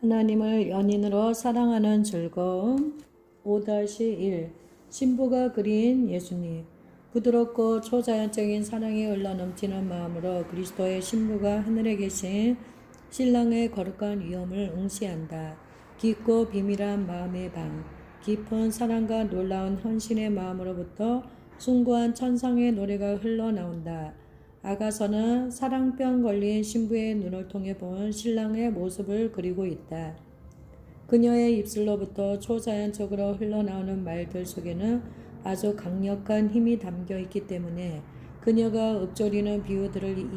하나님을 연인으로 사랑하는 즐거움 5-1 신부가 그린 예수님. 부드럽고 초자연적인 사랑이 흘러넘치는 마음으로 그리스도의 신부가 하늘에 계신 신랑의 거룩한 위엄을 응시한다. 깊고 비밀한 마음의 방, 깊은 사랑과 놀라운 헌신의 마음으로부터 숭고한 천상의 노래가 흘러나온다. 아가서는 사랑병 걸린 신부의 눈을 통해 본 신랑의 모습을 그리고 있다. 그녀의 입술로부터 초자연적으로 흘러나오는 말들 속에는 아주 강력한 힘이 담겨 있기 때문에 그녀가 읊조리는 비유들을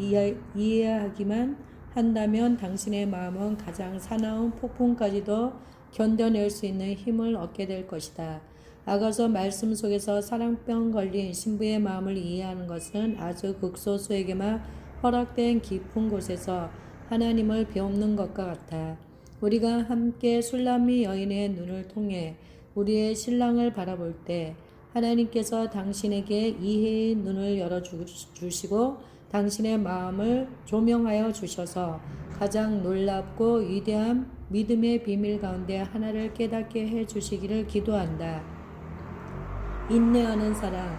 이해하기만 한다면 당신의 마음은 가장 사나운 폭풍까지도 견뎌낼 수 있는 힘을 얻게 될 것이다. 아가서 말씀 속에서 사랑병 걸린 신부의 마음을 이해하는 것은 아주 극소수에게만 허락된 깊은 곳에서 하나님을 배우는 것과 같아. 우리가 함께 술람미 여인의 눈을 통해 우리의 신랑을 바라볼 때 하나님께서 당신에게 이해의 눈을 열어주시고 당신의 마음을 조명하여 주셔서 가장 놀랍고 위대한 믿음의 비밀 가운데 하나를 깨닫게 해주시기를 기도한다. 인내하는 사랑.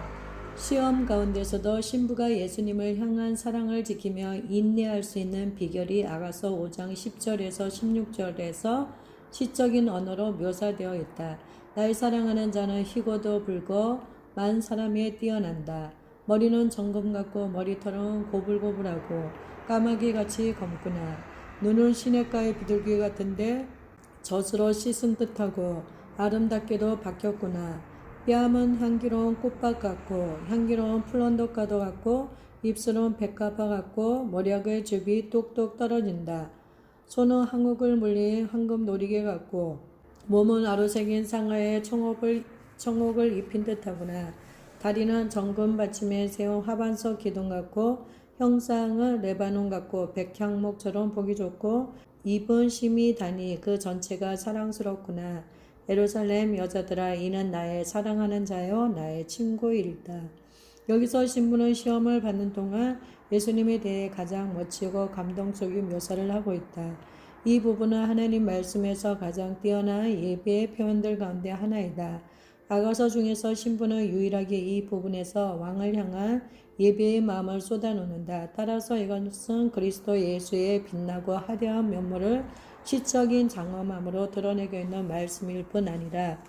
시험 가운데서도 신부가 예수님을 향한 사랑을 지키며 인내할 수 있는 비결이 아가서 5장 10절에서 16절에서 시적인 언어로 묘사되어 있다. 날 사랑하는 자는 희고도 불고 만 사람에 뛰어난다. 머리는 정금 같고 머리털은 고불고불하고 까마귀같이 검구나. 눈은 시냇가의 비둘기 같은데 젖으로 씻은 듯하고 아름답게도 박혔구나. 뺨은 향기로운 꽃밭 같고 향기로운 플런더가도 같고 입술은 백합화 같고 머리약의 즙이 뚝뚝 떨어진다. 손은 한국을 물린 황금 놀이개 같고 몸은 아로새긴 상아의 청옥을 입힌 듯하구나. 다리는 정금 받침에 세운 화반석 기둥 같고 형상은 레바논 같고 백향목처럼 보기 좋고 입은 심이 다니 그 전체가 사랑스럽구나. 예루살렘 여자들아, 이는 나의 사랑하는 자요 나의 친구이리다. 여기서 신부는 시험을 받는 동안 예수님에 대해 가장 멋지고 감동적인 묘사를 하고 있다. 이 부분은 하나님 말씀에서 가장 뛰어난 예배의 표현들 가운데 하나이다. 아가서 중에서 신부는 유일하게 이 부분에서 왕을 향한 예배의 마음을 쏟아놓는다. 따라서 이것은 그리스도 예수의 빛나고 화려한 면모를 시적인 장엄함으로 드러내고 있는 말씀일 뿐 아니라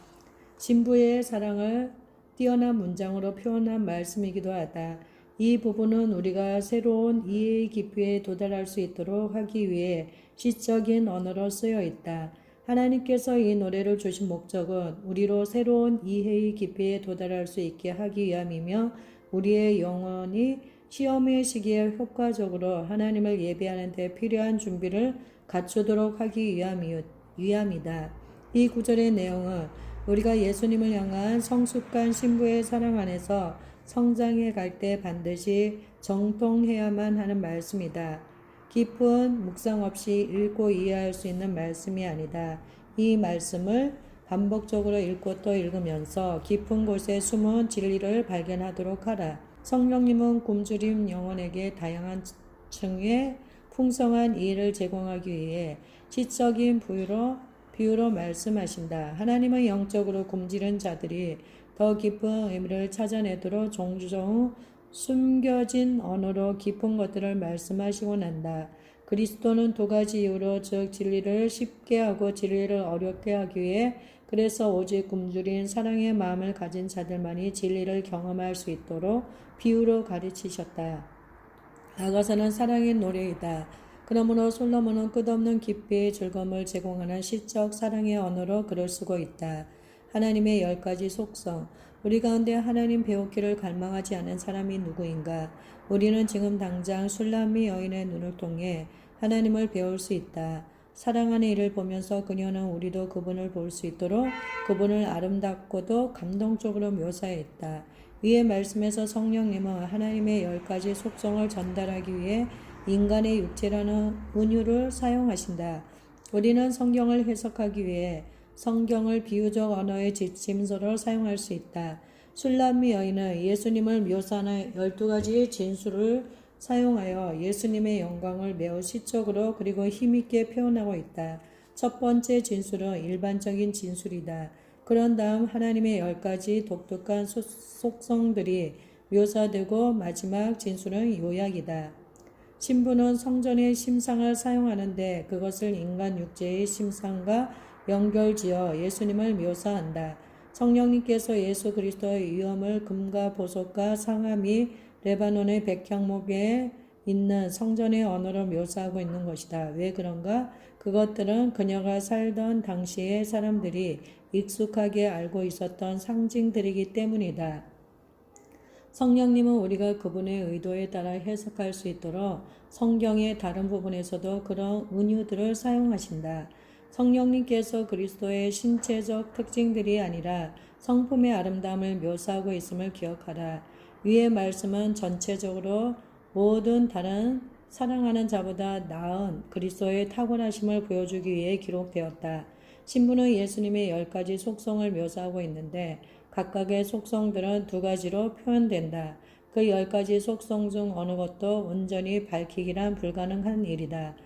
신부의 사랑을 뛰어난 문장으로 표현한 말씀이기도 하다. 이 부분은 우리가 새로운 이해의 깊이에 도달할 수 있도록 하기 위해 시적인 언어로 쓰여 있다. 하나님께서 이 노래를 주신 목적은 우리로 새로운 이해의 깊이에 도달할 수 있게 하기 위함이며 우리의 영혼이 시험의 시기에 효과적으로 하나님을 예배하는 데 필요한 준비를 갖추도록 하기 위함이다. 이 구절의 내용은 우리가 예수님을 향한 성숙한 신부의 사랑 안에서 성장해 갈 때 반드시 정통해야만 하는 말씀이다. 깊은 묵상 없이 읽고 이해할 수 있는 말씀이 아니다. 이 말씀을 반복적으로 읽고 또 읽으면서 깊은 곳에 숨은 진리를 발견하도록 하라. 성령님은 굶주린 영혼에게 다양한 층의 풍성한 이해를 제공하기 위해 시적인 비유로 말씀하신다. 하나님은 영적으로 굶주린 자들이 더 깊은 의미를 찾아내도록 종종 숨겨진 언어로 깊은 것들을 말씀하시곤 한다. 그리스도는 두 가지 이유로 즉 진리를 쉽게 하고 진리를 어렵게 하기 위해 그래서 오직 굶주린 사랑의 마음을 가진 자들만이 진리를 경험할 수 있도록 비유로 가르치셨다. 아가서는 사랑의 노래이다. 그러므로 솔로몬은 끝없는 깊이의 즐거움을 제공하는 시적 사랑의 언어로 글을 쓰고 있다. 하나님의 10가지 속성. 우리 가운데 하나님 배우기를 갈망하지 않은 사람이 누구인가? 우리는 지금 당장 술람미 여인의 눈을 통해 하나님을 배울 수 있다. 사랑하는 이를 보면서 그녀는 우리도 그분을 볼 수 있도록 그분을 아름답고도 감동적으로 묘사했다. 위의 말씀에서 성령님은 하나님의 10가지 속성을 전달하기 위해 인간의 육체라는 은유를 사용하신다. 우리는 성경을 해석하기 위해 성경을 비유적 언어의 지침서로 사용할 수 있다. 술람미 여인은 예수님을 묘사하는 12가지의 진술을 사용하여 예수님의 영광을 매우 시적으로 그리고 힘있게 표현하고 있다. 첫 번째 진술은 일반적인 진술이다. 그런 다음 하나님의 10가지 독특한 속성들이 묘사되고 마지막 진술은 요약이다. 신부는 성전의 심상을 사용하는데 그것을 인간 육체의 심상과 연결지어 예수님을 묘사한다. 성령님께서 예수 그리스도의 위엄을 금과 보석과 상아 및 레바논의 백향목에 있는 성전의 언어로 묘사하고 있는 것이다. 왜 그런가? 그것들은 그녀가 살던 당시의 사람들이 익숙하게 알고 있었던 상징들이기 때문이다. 성령님은 우리가 그분의 의도에 따라 해석할 수 있도록 성경의 다른 부분에서도 그런 은유들을 사용하신다. 성령님께서 그리스도의 신체적 특징들이 아니라 성품의 아름다움을 묘사하고 있음을 기억하라. 위의 말씀은 전체적으로 모든 다른 사랑하는 자보다 나은 그리스도의 탁월하심을 보여주기 위해 기록되었다. 신부는 예수님의 10가지 속성을 묘사하고 있는데 각각의 속성들은 2가지로 표현된다. 그 10가지 속성 중 어느 것도 온전히 밝히기란 불가능한 일이다.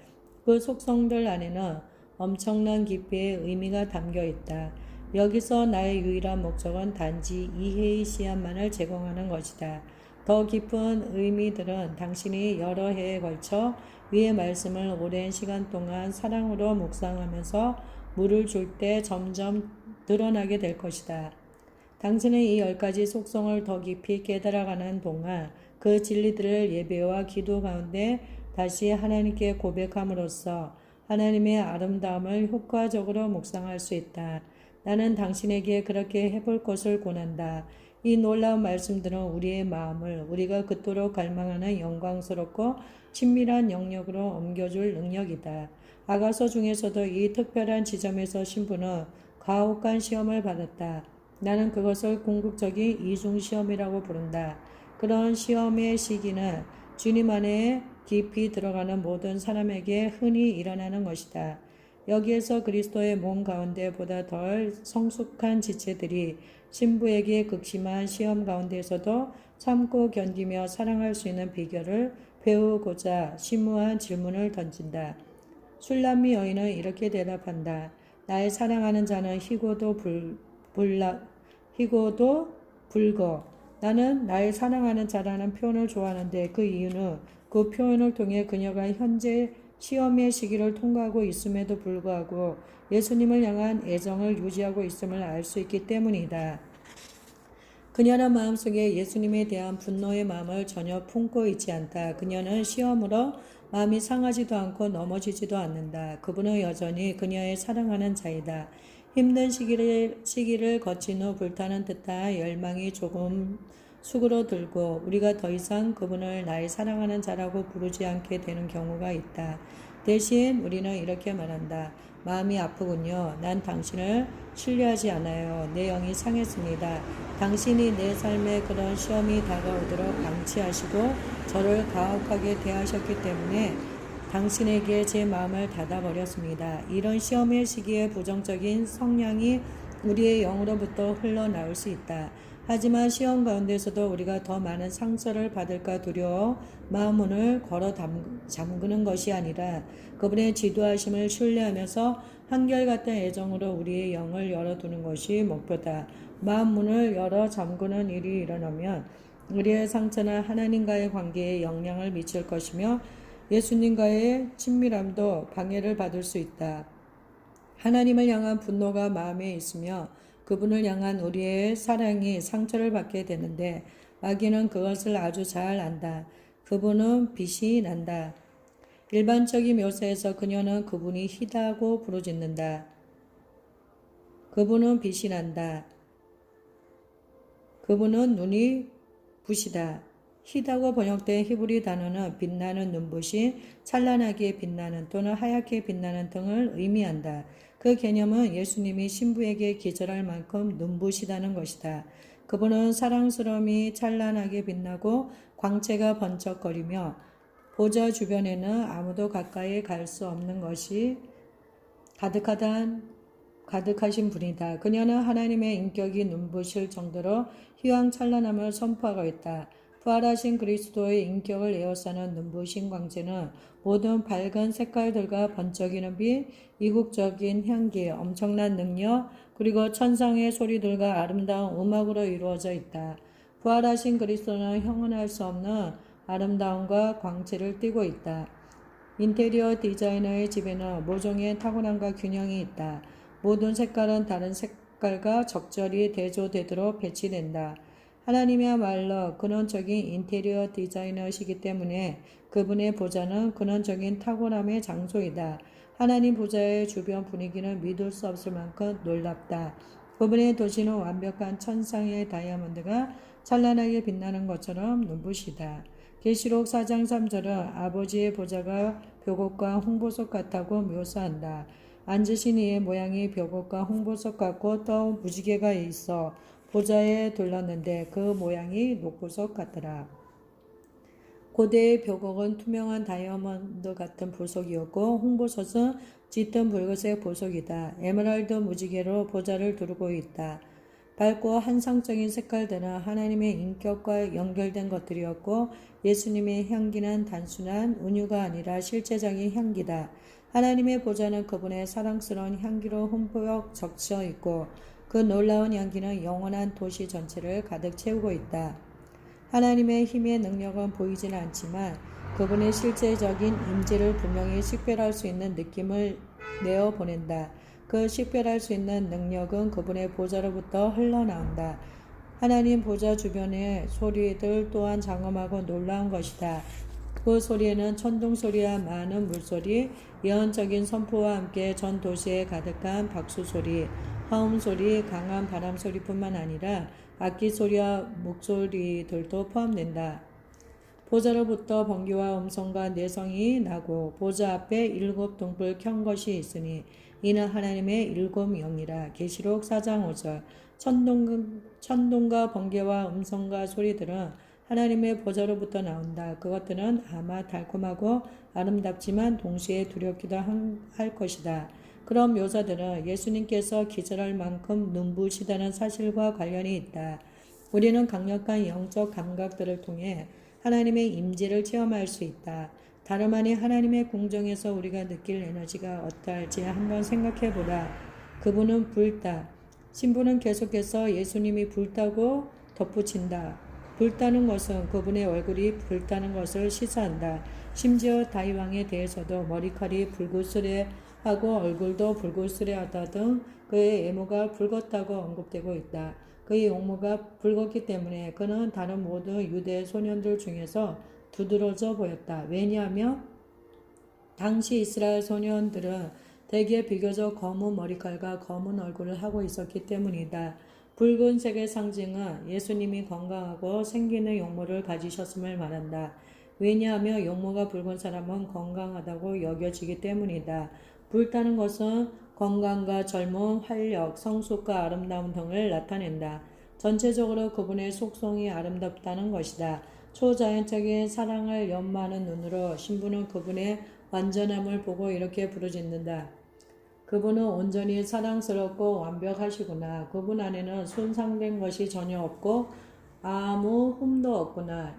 그 속성들 안에는 엄청난 깊이의 의미가 담겨 있다. 여기서 나의 유일한 목적은 단지 이해의 시야만을 제공하는 것이다. 더 깊은 의미들은 당신이 여러 해에 걸쳐 위의 말씀을 오랜 시간 동안 사랑으로 묵상하면서 물을 줄 때 점점 드러나게 될 것이다. 당신의 이 10가지 속성을 더 깊이 깨달아가는 동안 그 진리들을 예배와 기도 가운데 다시 하나님께 고백함으로써 하나님의 아름다움을 효과적으로 묵상할 수 있다. 나는 당신에게 그렇게 해볼 것을 권한다. 이 놀라운 말씀들은 우리의 마음을 우리가 그토록 갈망하는 영광스럽고 친밀한 영역으로 옮겨줄 능력이다. 아가서 중에서도 이 특별한 지점에서 신부는 가혹한 시험을 받았다. 나는 그것을 궁극적인 이중시험이라고 부른다. 그런 시험의 시기는 주님 안에 깊이 들어가는 모든 사람에게 흔히 일어나는 것이다. 여기에서 그리스도의 몸 가운데 보다 덜 성숙한 지체들이 신부에게 극심한 시험 가운데서도 참고 견디며 사랑할 수 있는 비결을 배우고자 심오한 질문을 던진다. 술람미 여인은 이렇게 대답한다. 나의 사랑하는 자는 희고도 붉어. 나는 나의 사랑하는 자라는 표현을 좋아하는데 그 이유는 그 표현을 통해 그녀가 현재 시험의 시기를 통과하고 있음에도 불구하고 예수님을 향한 애정을 유지하고 있음을 알 수 있기 때문이다. 그녀는 마음속에 예수님에 대한 분노의 마음을 전혀 품고 있지 않다. 그녀는 시험으로 마음이 상하지도 않고 넘어지지도 않는다. 그분은 여전히 그녀의 사랑하는 자이다. 힘든 시기를 거친 후 불타는 듯한 열망이 조금 수그러들고 우리가 더 이상 그분을 나의 사랑하는 자라고 부르지 않게 되는 경우가 있다. 대신 우리는 이렇게 말한다. 마음이 아프군요. 난 당신을 신뢰하지 않아요. 내 영이 상했습니다. 당신이 내 삶에 그런 시험이 다가오도록 방치하시고 저를 가혹하게 대하셨기 때문에 당신에게 제 마음을 닫아버렸습니다. 이런 시험의 시기에 부정적인 성향이 우리의 영으로부터 흘러나올 수 있다. 하지만 시험 가운데서도 우리가 더 많은 상처를 받을까 두려워 마음 문을 걸어 잠그는 것이 아니라 그분의 지도하심을 신뢰하면서 한결같은 애정으로 우리의 영을 열어두는 것이 목표다. 마음 문을 열어 잠그는 일이 일어나면 우리의 상처는 하나님과의 관계에 영향을 미칠 것이며 예수님과의 친밀함도 방해를 받을 수 있다. 하나님을 향한 분노가 마음에 있으며 그분을 향한 우리의 사랑이 상처를 받게 되는데 마귀는 그것을 아주 잘 안다. 그분은 빛이 난다. 일반적인 묘사에서 그녀는 그분이 희다고 부르짖는다. 그분은 빛이 난다. 그분은 눈이 부시다. 희다고 번역된 히브리 단어는 빛나는 눈부신, 찬란하게 빛나는 또는 하얗게 빛나는 등을 의미한다. 그 개념은 예수님이 신부에게 기절할 만큼 눈부시다는 것이다. 그분은 사랑스러움이 찬란하게 빛나고 광채가 번쩍거리며 보좌 주변에는 아무도 가까이 갈 수 없는 것이 가득하신 분이다. 그녀는 하나님의 인격이 눈부실 정도로 휘황찬란함을 선포하고 있다. 부활하신 그리스도의 인격을 에워싸는 눈부신 광채는 모든 밝은 색깔들과 번쩍이는 빛, 이국적인 향기, 엄청난 능력, 그리고 천상의 소리들과 아름다운 음악으로 이루어져 있다. 부활하신 그리스도는 형언할 수 없는 아름다움과 광채를 띠고 있다. 인테리어 디자이너의 집에는 모종의 타고남과 균형이 있다. 모든 색깔은 다른 색깔과 적절히 대조되도록 배치된다. 하나님이야말로 근원적인 인테리어 디자이너시기 때문에 그분의 보좌는 근원적인 탁월함의 장소이다. 하나님 보좌의 주변 분위기는 믿을 수 없을 만큼 놀랍다. 그분의 도시는 완벽한 천상의 다이아몬드가 찬란하게 빛나는 것처럼 눈부시다. 계시록 4장 3절은 아버지의 보좌가 벽옥과 홍보석 같다고 묘사한다. 앉으신 이의 모양이 벽옥과 홍보석 같고 또 무지개가 있어 보좌에 둘렀는데 그 모양이 녹보석 같더라. 고대의 벽옥은 투명한 다이아몬드 같은 보석이었고 홍보석은 짙은 붉은색 보석이다. 에메랄드 무지개로 보좌를 두르고 있다. 밝고 환상적인 색깔들은 하나님의 인격과 연결된 것들이었고 예수님의 향기는 단순한 은유가 아니라 실제적인 향기다. 하나님의 보좌는 그분의 사랑스러운 향기로 흠뻑 적셔 있고 그 놀라운 향기는 영원한 도시 전체를 가득 채우고 있다. 하나님의 힘의 능력은 보이지는 않지만 그분의 실제적인 임재를 분명히 식별할 수 있는 느낌을 내어 보낸다. 그 식별할 수 있는 능력은 그분의 보좌로부터 흘러나온다. 하나님 보좌 주변의 소리들 또한 장엄하고 놀라운 것이다. 그 소리에는 천둥 소리와 많은 물소리, 예언적인 선포와 함께 전 도시에 가득한 박수 소리, 화음 소리, 강한 바람 소리뿐만 아니라 악기 소리와 목소리들도 포함된다. 보좌로부터 번개와 음성과 내성이 나고 보좌 앞에 7 등불 켠 것이 있으니 이는 하나님의 7 영이라. 계시록 4장 5절. 천둥과 번개와 음성과 소리들은 하나님의 보좌로부터 나온다. 그것들은 아마 달콤하고 아름답지만 동시에 두렵기도 할 것이다. 그런 묘사들은 예수님께서 기절할 만큼 눈부시다는 사실과 관련이 있다. 우리는 강력한 영적 감각들을 통해 하나님의 임재를 체험할 수 있다. 다름 아닌 하나님의 궁정에서 우리가 느낄 에너지가 어떠할지 한번 생각해 보라. 그분은 불다. 신부는 계속해서 예수님이 불다고 덧붙인다. 불다는 것은 그분의 얼굴이 불다는 것을 시사한다. 심지어 다윗왕에 대해서도 머리칼이 불그스레하고 얼굴도 불그스레하다 등 그의 외모가 붉었다고 언급되고 있다. 그의 용모가 붉었기 때문에 그는 다른 모든 유대 소년들 중에서 두드러져 보였다. 왜냐하면 당시 이스라엘 소년들은 대개 비교적 검은 머리칼과 검은 얼굴을 하고 있었기 때문이다. 붉은색의 상징은 예수님이 건강하고 생기는 용모를 가지셨음을 말한다. 왜냐하면 용모가 붉은 사람은 건강하다고 여겨지기 때문이다. 붉다는 것은 건강과 젊음, 활력, 성숙과 아름다움 등을 나타낸다. 전체적으로 그분의 속성이 아름답다는 것이다. 초자연적인 사랑을 연마하는 눈으로 신부는 그분의 완전함을 보고 이렇게 부르짖는다. 그분은 온전히 사랑스럽고 완벽하시구나. 그분 안에는 손상된 것이 전혀 없고 아무 흠도 없구나.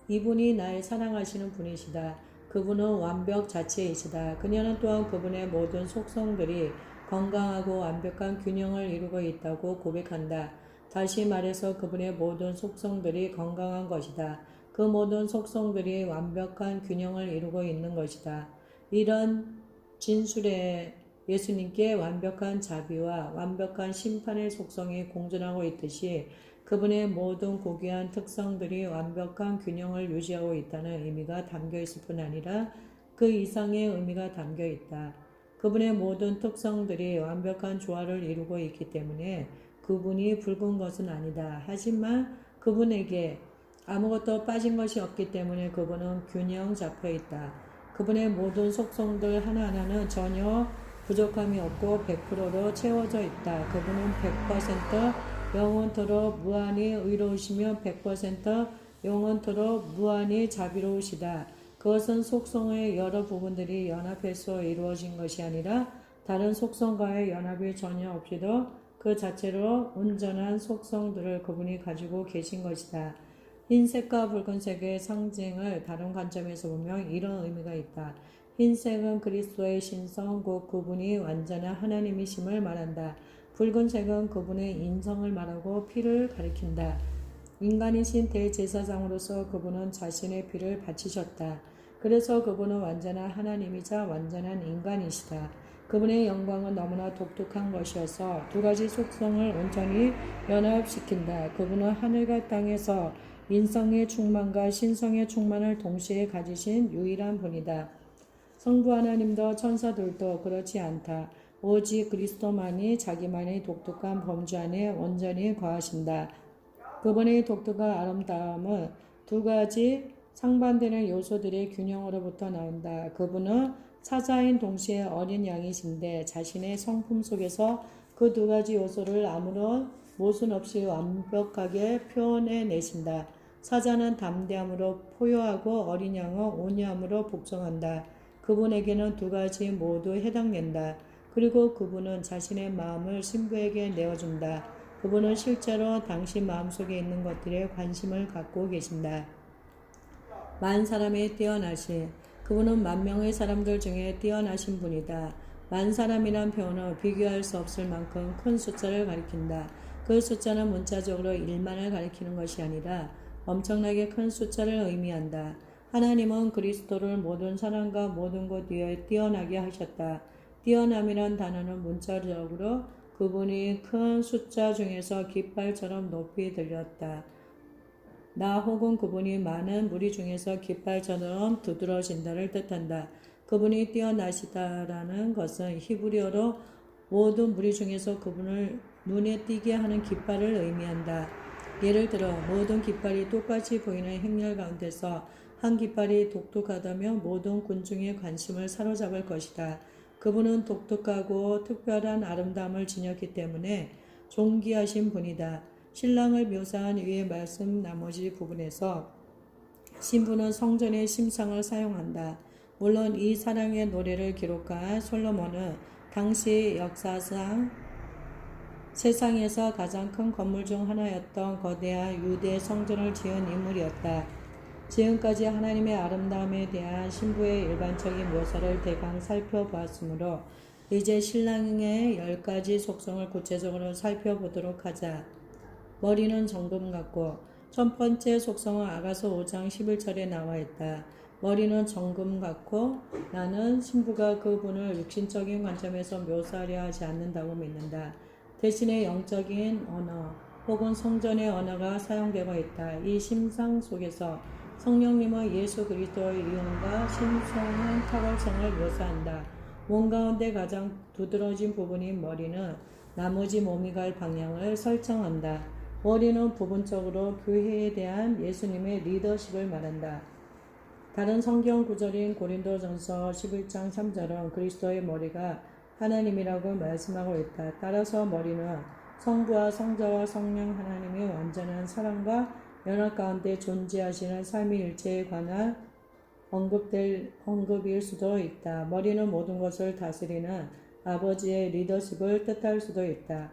이분이 날 사랑하시는 분이시다. 그분은 완벽 자체이시다. 그녀는 또한 그분의 모든 속성들이 건강하고 완벽한 균형을 이루고 있다고 고백한다. 다시 말해서 그분의 모든 속성들이 건강한 것이다. 그 모든 속성들이 완벽한 균형을 이루고 있는 것이다. 이런 진술에 예수님께 완벽한 자비와 완벽한 심판의 속성이 공존하고 있듯이 그분의 모든 고귀한 특성들이 완벽한 균형을 유지하고 있다는 의미가 담겨 있을 뿐 아니라 그 이상의 의미가 담겨 있다. 그분의 모든 특성들이 완벽한 조화를 이루고 있기 때문에 그분이 붉은 것은 아니다. 하지만 그분에게 아무것도 빠진 것이 없기 때문에 그분은 균형 잡혀 있다. 그분의 모든 속성들 하나하나는 전혀 부족함이 없고 100%로 채워져 있다. 그분은 100% 영원토록 무한히 의로우시며 100% 영원토록 무한히 자비로우시다. 그것은 속성의 여러 부분들이 연합해서 이루어진 것이 아니라 다른 속성과의 연합이 전혀 없이도 그 자체로 온전한 속성들을 그분이 가지고 계신 것이다. 흰색과 붉은색의 상징을 다른 관점에서 보면 이런 의미가 있다. 흰색은 그리스도의 신성, 곧 그분이 완전한 하나님이심을 말한다. 붉은색은 그분의 인성을 말하고 피를 가리킨다. 인간이신 대제사장으로서 그분은 자신의 피를 바치셨다. 그래서 그분은 완전한 하나님이자 완전한 인간이시다. 그분의 영광은 너무나 독특한 것이어서 두 가지 속성을 온전히 연합시킨다. 그분은 하늘과 땅에서 인성의 충만과 신성의 충만을 동시에 가지신 유일한 분이다. 성부 하나님도 천사들도 그렇지 않다. 오직 그리스도만이 자기만의 독특한 범주 안에 온전히 거하신다. 그분의 독특한 아름다움은 두 가지 상반되는 요소들의 균형으로부터 나온다. 그분은 사자인 동시에 어린 양이신데 자신의 성품 속에서 그 두 가지 요소를 아무런 모순 없이 완벽하게 표현해 내신다. 사자는 담대함으로 포효하고 어린 양은 온유함으로 복종한다. 그분에게는 두 가지 모두 해당된다. 그리고 그분은 자신의 마음을 신부에게 내어준다. 그분은 실제로 당신 마음속에 있는 것들에 관심을 갖고 계신다. 만 사람에 뛰어나신 그분은 만 명의 사람들 중에 뛰어나신 분이다. 만 사람이란 표현은 비교할 수 없을 만큼 큰 숫자를 가리킨다. 그 숫자는 문자적으로 1만을 가리키는 것이 아니라 엄청나게 큰 숫자를 의미한다. 하나님은 그리스도를 모든 사람과 모든 것 위에 뛰어나게 하셨다. 뛰어남이란 단어는 문자적으로 그분이 큰 숫자 중에서 깃발처럼 높이 들렸다. 나 혹은 그분이 많은 무리 중에서 깃발처럼 두드러진다를 뜻한다. 그분이 뛰어나시다라는 것은 히브리어로 모든 무리 중에서 그분을 눈에 띄게 하는 깃발을 의미한다. 예를 들어 모든 깃발이 똑같이 보이는 행렬 가운데서 한 깃발이 독특하다면 모든 군중의 관심을 사로잡을 것이다. 그분은 독특하고 특별한 아름다움을 지녔기 때문에 존귀하신 분이다. 신랑을 묘사한 위의 말씀 나머지 부분에서 신부는 성전의 심상을 사용한다. 물론 이 사랑의 노래를 기록한 솔로몬은 당시 역사상 세상에서 가장 큰 건물 중 하나였던 거대한 유대 성전을 지은 인물이었다. 지금까지 하나님의 아름다움에 대한 신부의 일반적인 묘사를 대강 살펴보았으므로 이제 신랑의 10가지 속성을 구체적으로 살펴보도록 하자. 머리는 정금 같고 첫 번째 속성은 아가서 5장 11절에 나와 있다. 머리는 정금 같고 나는 신부가 그분을 육신적인 관점에서 묘사하려 하지 않는다고 믿는다. 대신에 영적인 언어 혹은 성전의 언어가 사용되고 있다. 이 심상 속에서 성령님은 예수 그리스도의 이용과 신성한 탁월성을 묘사한다. 몸 가운데 가장 두드러진 부분인 머리는 나머지 몸이 갈 방향을 설정한다. 머리는 부분적으로 교회에 대한 예수님의 리더십을 말한다. 다른 성경 구절인 고린도전서 11장 3절은 그리스도의 머리가 하나님이라고 말씀하고 있다. 따라서 머리는 성부와 성자와 성령 하나님의 완전한 사랑과 연합 가운데 존재하시는 삼위일체에 관한 언급일 수도 있다. 머리는 모든 것을 다스리는 아버지의 리더십을 뜻할 수도 있다.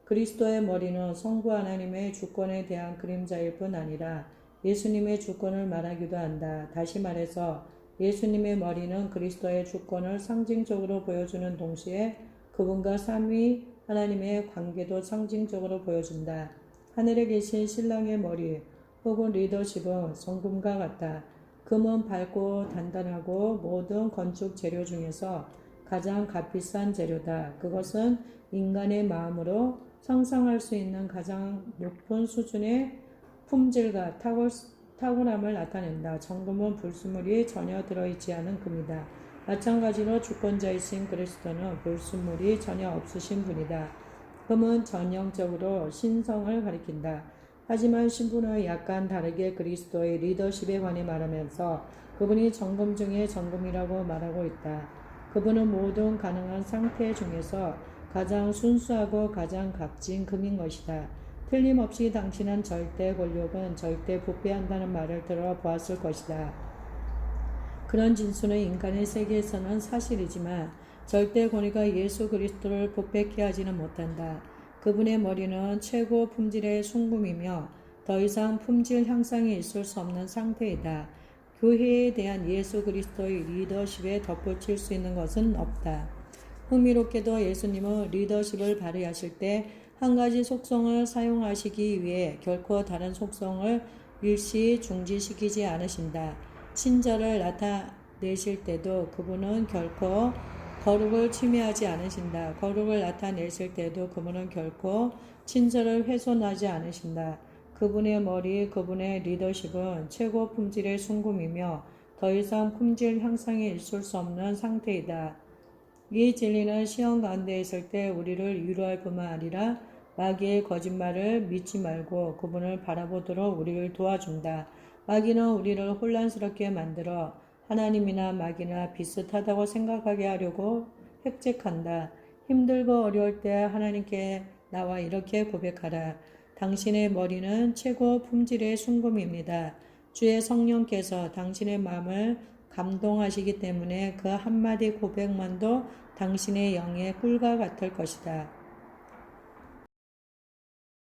그리스도의 머리는 성부 하나님의 주권에 대한 그림자일 뿐 아니라 예수님의 주권을 말하기도 한다. 다시 말해서 예수님의 머리는 그리스도의 주권을 상징적으로 보여주는 동시에 그분과 삼위 하나님의 관계도 상징적으로 보여준다. 하늘에 계신 신랑의 머리 혹은 리더십은 정금과 같다. 금은 밝고 단단하고 모든 건축 재료 중에서 가장 값비싼 재료다. 그것은 인간의 마음으로 상상할 수 있는 가장 높은 수준의 품질과 탁월함을 나타낸다. 정금은 불순물이 전혀 들어있지 않은 금이다. 마찬가지로 주권자이신 그리스도는 불순물이 전혀 없으신 분이다. 금은 전형적으로 신성을 가리킨다. 하지만 신부는 약간 다르게 그리스도의 리더십에 관해 말하면서 그분이 정금 중에 정금이라고 말하고 있다. 그분은 모든 가능한 상태 중에서 가장 순수하고 가장 값진 금인 것이다. 틀림없이 당신은 절대 권력은 절대 부패한다는 말을 들어보았을 것이다. 그런 진수는 인간의 세계에서는 사실이지만 절대 권위가 예수 그리스도를 부패케 하지는 못한다. 그분의 머리는 최고 품질의 순금이며 더 이상 품질 향상이 있을 수 없는 상태이다. 교회에 대한 예수 그리스도의 리더십에 덧붙일 수 있는 것은 없다. 흥미롭게도 예수님은 리더십을 발휘하실 때 한 가지 속성을 사용하시기 위해 결코 다른 속성을 일시 중지시키지 않으신다. 친절을 나타내실 때도 그분은 결코 거룩을 침해하지 않으신다. 거룩을 나타내실 때도 그분은 결코 친절을 훼손하지 않으신다. 그분의 머리, 그분의 리더십은 최고 품질의 순금이며 더 이상 품질 향상이 있을 수 없는 상태이다. 이 진리는 시험 가운데 있을 때 우리를 위로할 뿐만 아니라 마귀의 거짓말을 믿지 말고 그분을 바라보도록 우리를 도와준다. 마귀는 우리를 혼란스럽게 만들어 하나님이나 마귀나 비슷하다고 생각하게 하려고 획책한다. 힘들고 어려울 때 하나님께 나와 이렇게 고백하라. 당신의 머리는 최고 품질의 순금입니다. 주의 성령께서 당신의 마음을 감동하시기 때문에 그 한마디 고백만도 당신의 영의 꿀과 같을 것이다.